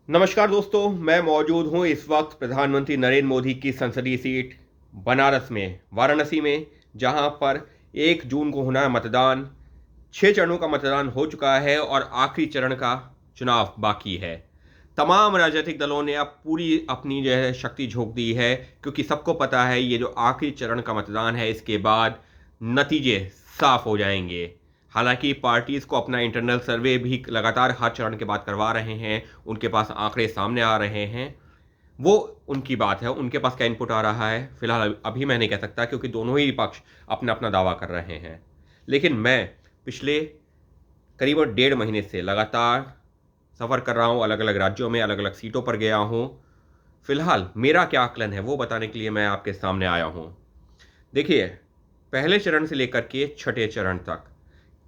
नमस्कार दोस्तों, मैं मौजूद हूँ इस वक्त प्रधानमंत्री नरेंद्र मोदी की संसदीय सीट बनारस में, वाराणसी में, जहाँ पर 1 जून को होना है मतदान। 6 चरणों का मतदान हो चुका है और आखिरी चरण का चुनाव बाकी है। तमाम राजनीतिक दलों ने अब पूरी अपनी जो है शक्ति झोंक दी है, क्योंकि सबको पता है ये जो आखिरी चरण का मतदान है, इसके बाद नतीजे साफ हो जाएंगे। हालांकि पार्टीज को अपना इंटरनल सर्वे भी लगातार हर चरण के बाद करवा रहे हैं, उनके पास आंकड़े सामने आ रहे हैं। वो उनकी बात है, उनके पास क्या इनपुट आ रहा है फिलहाल अभी मैं नहीं कह सकता, क्योंकि दोनों ही पक्ष अपना अपना दावा कर रहे हैं। लेकिन मैं पिछले करीबन 1.5 महीने से लगातार सफ़र कर रहा हूँ, अलग अलग राज्यों में अलग अलग सीटों पर गया हूँ। फिलहाल मेरा क्या आकलन है वो बताने के लिए मैं आपके सामने आया हूँ। देखिए, पहले चरण से लेकर के छठे चरण तक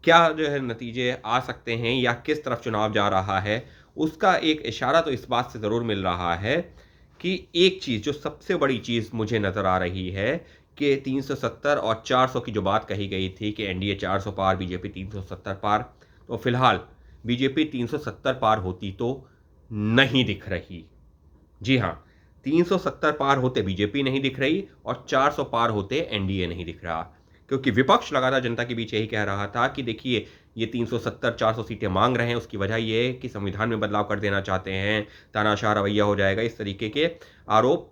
क्या जो है नतीजे आ सकते हैं या किस तरफ चुनाव जा रहा है, उसका एक इशारा तो इस बात से ज़रूर मिल रहा है कि एक चीज़ जो सबसे बड़ी चीज़ मुझे नज़र आ रही है कि 370 और 400 की जो बात कही गई थी कि एनडीए 400 पार, बीजेपी 370 पार, तो फिलहाल बीजेपी 370 पार होती तो नहीं दिख रही। जी हाँ, 370 पार होते बीजेपी नहीं दिख रही और 400 पार होते एनडीए नहीं दिख रहा, क्योंकि विपक्ष लगातार जनता के बीच यही कह रहा था कि देखिए, ये 370 400 सीटें मांग रहे हैं, उसकी वजह ये है कि संविधान में बदलाव कर देना चाहते हैं, तानाशाह रवैया हो जाएगा, इस तरीके के आरोप।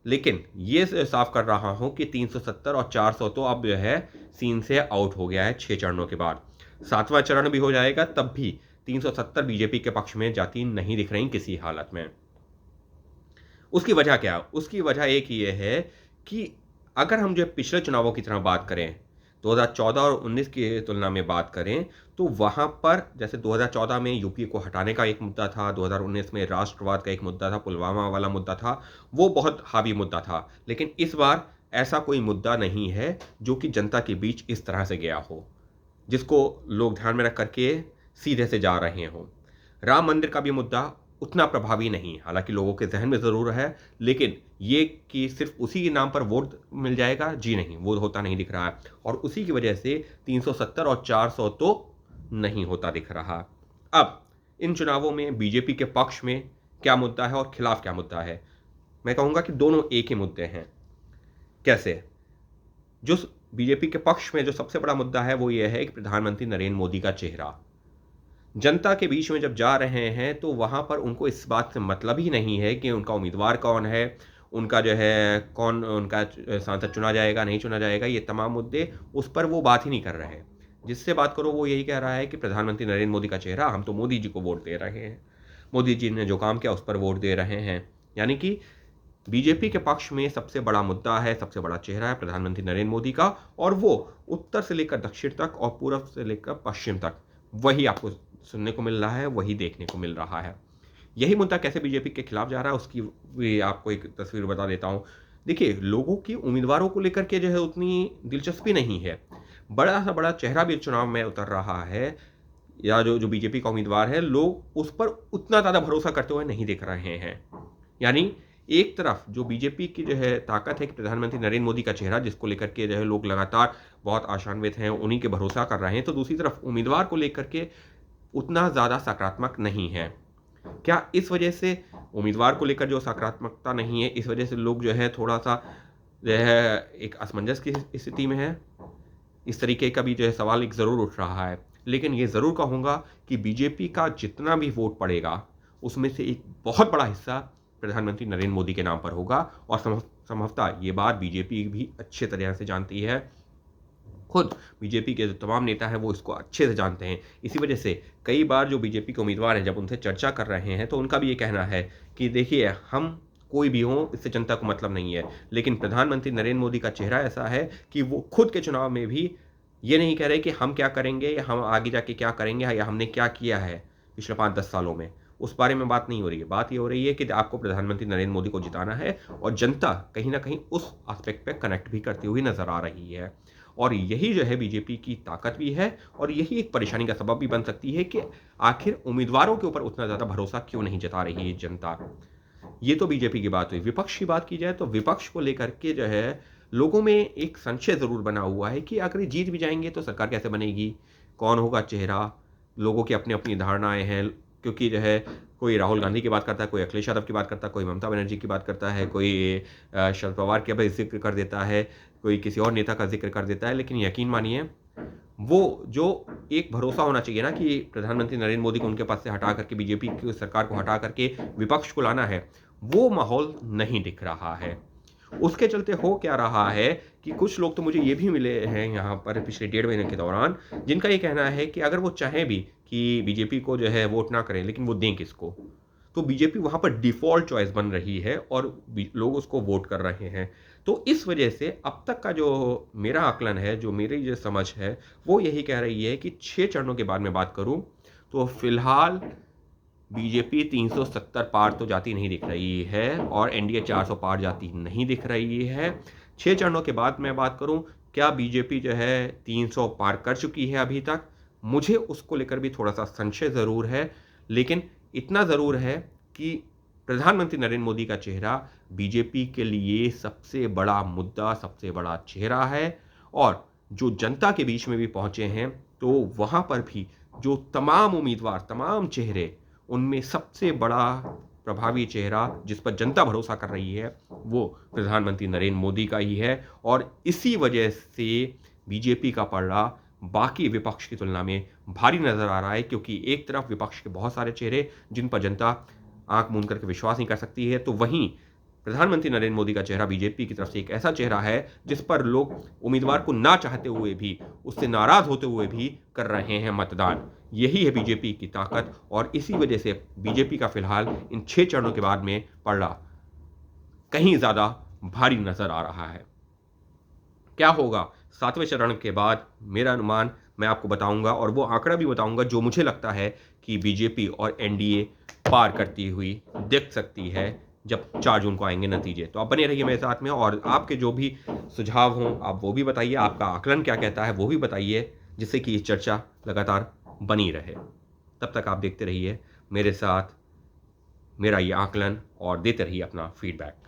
लेकिन ये साफ कर रहा हूं कि 370 और 400 तो अब जो है सीन से आउट हो गया है 6 चरणों के बाद। 7वां चरण भी हो जाएगा तब भी 370 बीजेपी के पक्ष में जाती नहीं दिख रही किसी हालत में। उसकी वजह क्या? उसकी वजह एक ये है कि अगर हम जो पिछले चुनावों की तरह बात करें, 2014 और 19 की तुलना में बात करें, तो वहाँ पर जैसे 2014 में यूपी को हटाने का एक मुद्दा था, 2019 में राष्ट्रवाद का एक मुद्दा था, पुलवामा वाला मुद्दा था, वो बहुत हावी मुद्दा था। लेकिन इस बार ऐसा कोई मुद्दा नहीं है जो कि जनता के बीच इस तरह से गया हो, जिसको लोग ध्यान में रख करके सीधे से जा रहे हों। राम मंदिर का भी मुद्दा उतना प्रभावी नहीं, हालांकि लोगों के जहन में ज़रूर है, लेकिन ये कि सिर्फ उसी के नाम पर वोट मिल जाएगा, जी नहीं, वो होता नहीं दिख रहा है। और उसी की वजह से 370 और 400 तो नहीं होता दिख रहा। अब इन चुनावों में बीजेपी के पक्ष में क्या मुद्दा है और खिलाफ क्या मुद्दा है, मैं कहूँगा कि दोनों एक ही मुद्दे हैं। कैसे? जो बीजेपी के पक्ष में जो सबसे बड़ा मुद्दा है वो ये है कि प्रधानमंत्री नरेंद्र मोदी का चेहरा जनता के बीच में जब जा रहे हैं, तो वहाँ पर उनको इस बात से मतलब ही नहीं है कि उनका उम्मीदवार कौन है, उनका जो है कौन उनका सांसद चुना जाएगा, नहीं चुना जाएगा, ये तमाम मुद्दे उस पर वो बात ही नहीं कर रहे हैं। जिससे बात करो वो यही कह रहा है कि प्रधानमंत्री नरेंद्र मोदी का चेहरा, हम तो मोदी जी को वोट दे रहे हैं। मोदी जी ने जो काम किया उस पर वोट दे रहे हैं। यानी कि बीजेपी के पक्ष में सबसे बड़ा मुद्दा है, सबसे बड़ा चेहरा है प्रधानमंत्री नरेंद्र मोदी का, और वो उत्तर से लेकर दक्षिण तक और पूर्व से लेकर पश्चिम तक वही आपको सुनने को मिल रहा है, वही देखने को मिल रहा है। यही मुद्दा कैसे बीजेपी के खिलाफ जा रहा है उसकी भी आपको एक तस्वीर बता देता हूँ। देखिए, लोगों की उम्मीदवारों को लेकर के जो है उतनी दिलचस्पी नहीं है। बड़ा सा बड़ा चेहरा भी चुनाव में उतर रहा है, या जो जो बीजेपी का उम्मीदवार है, लोग उस पर उतना ज़्यादा भरोसा करते हुए नहीं दिख रहे हैं। यानी एक तरफ जो बीजेपी की जो है ताकत है कि प्रधानमंत्री नरेंद्र मोदी का चेहरा, जिसको लेकर के जो है लोग लगातार बहुत आशान्वित हैं, उन्हीं के भरोसा कर रहे हैं, तो दूसरी तरफ उम्मीदवार को लेकर के उतना ज़्यादा सकारात्मक नहीं है। क्या इस वजह से उम्मीदवार को लेकर जो सकारात्मकता नहीं है, इस वजह से लोग जो है थोड़ा-सा जो है एक असमंजस की स्थिति में है? इस तरीके का भी जो है सवाल एक ज़रूर उठ रहा है। लेकिन ये ज़रूर कहूँगा कि बीजेपी का जितना भी वोट पड़ेगा, उसमें से एक बहुत बड़ा हिस्सा प्रधानमंत्री नरेंद्र मोदी के नाम पर होगा, और संभवतः ये बात बीजेपी भी अच्छे तरह से जानती है। खुद बीजेपी के जो तमाम नेता हैं वो इसको अच्छे से जानते हैं। इसी वजह से कई बार जो बीजेपी के उम्मीदवार हैं, जब उनसे चर्चा कर रहे हैं, तो उनका भी ये कहना है कि देखिए, हम कोई भी हों, इससे जनता को मतलब नहीं है। लेकिन प्रधानमंत्री नरेंद्र मोदी का चेहरा ऐसा है कि वो खुद के चुनाव में भी ये नहीं कह रहे कि हम क्या करेंगे या हम आगे जाके क्या करेंगे या हमने क्या किया है पिछले 5-10 सालों में। उस बारे में बात नहीं हो रही है। बात ये हो रही है कि आपको प्रधानमंत्री नरेंद्र मोदी को जिताना है, और जनता कहीं न कहीं उस एस्पेक्ट पे कनेक्ट भी करती हुई नज़र आ रही है। और यही जो है बीजेपी की ताकत भी है, और यही एक परेशानी का सबब भी बन सकती है कि आखिर उम्मीदवारों के ऊपर उतना ज़्यादा भरोसा क्यों नहीं जता रही है जनता। ये तो बीजेपी की बात हुई। विपक्ष की बात की जाए तो विपक्ष को लेकर के जो है लोगों में एक संशय ज़रूर बना हुआ है कि अगर ये जीत भी जाएँगे तो सरकार कैसे बनेगी? कौन होगा चेहरा? लोगों की अपनी-अपनी धारणाएँ हैं, क्योंकि जो है कोई राहुल गांधी की बात करता है, कोई अखिलेश यादव की बात करता है, कोई ममता बनर्जी की बात करता है, कोई शरद पवार का भी जिक्र कर देता है, कोई किसी और नेता का जिक्र कर देता है। लेकिन यकीन मानिए, वो जो एक भरोसा होना चाहिए ना कि प्रधानमंत्री नरेंद्र मोदी को उनके पास से हटा करके बीजेपी की सरकार को हटा करके विपक्ष को लाना है, वो माहौल नहीं दिख रहा है। उसके चलते हो क्या रहा है कि कुछ लोग तो मुझे ये भी मिले हैं यहाँ पर पिछले 1.5 महीने के दौरान, जिनका ये कहना है कि अगर वो चाहें भी कि बीजेपी को जो है वोट ना करें, लेकिन वो दें किसको? तो बीजेपी वहाँ पर डिफ़ॉल्ट चॉइस बन रही है और लोग उसको वोट कर रहे हैं। तो इस वजह से अब तक का जो मेरा आकलन है, जो मेरी जो समझ है, वो यही कह रही है कि 6 चरणों के बाद मैं बात करूँ, तो फिलहाल बीजेपी 370 पार तो जाती नहीं दिख रही है और एनडीए 400 पार जाती नहीं दिख रही है। 6 चरणों के बाद मैं बात करूं, क्या बीजेपी जो है 300 पार कर चुकी है अभी तक? मुझे उसको लेकर भी थोड़ा सा संशय ज़रूर है, लेकिन इतना ज़रूर है कि प्रधानमंत्री नरेंद्र मोदी का चेहरा बीजेपी के लिए सबसे बड़ा मुद्दा, सबसे बड़ा चेहरा है। और जो जनता के बीच में भी पहुंचे हैं, तो वहां पर भी जो तमाम उम्मीदवार, तमाम चेहरे, उनमें सबसे बड़ा प्रभावी चेहरा जिस पर जनता भरोसा कर रही है, वो प्रधानमंत्री नरेंद्र मोदी का ही है। और इसी वजह से बीजेपी का पलड़ा बाकी विपक्ष की तुलना में भारी नजर आ रहा है, क्योंकि एक तरफ विपक्ष के बहुत सारे चेहरे जिन पर जनता आंख मूंद करके विश्वास नहीं कर सकती है, तो वहीं प्रधानमंत्री नरेंद्र मोदी का चेहरा बीजेपी की तरफ से एक ऐसा चेहरा है जिस पर लोग उम्मीदवार को ना चाहते हुए भी, उससे नाराज होते हुए भी कर रहे हैं मतदान। यही है बीजेपी की ताकत और इसी वजह से बीजेपी का फिलहाल इन 6 चरणों के बाद में पलड़ा कहीं ज़्यादा भारी नजर आ रहा है। क्या होगा 7वें चरण के बाद, मेरा अनुमान मैं आपको बताऊंगा और वो आंकड़ा भी बताऊंगा जो मुझे लगता है कि बीजेपी और एनडीए पार करती हुई दिख सकती है जब 4 जून को आएंगे नतीजे। तो आप बने रहिए मेरे साथ में और आपके जो भी सुझाव हों आप वो भी बताइए, आपका आकलन क्या कहता है वो भी बताइए, जिससे कि ये चर्चा लगातार बनी रहे। तब तक आप देखते रहिए मेरे साथ मेरा ये आकलन और देते रहिए अपना फीडबैक।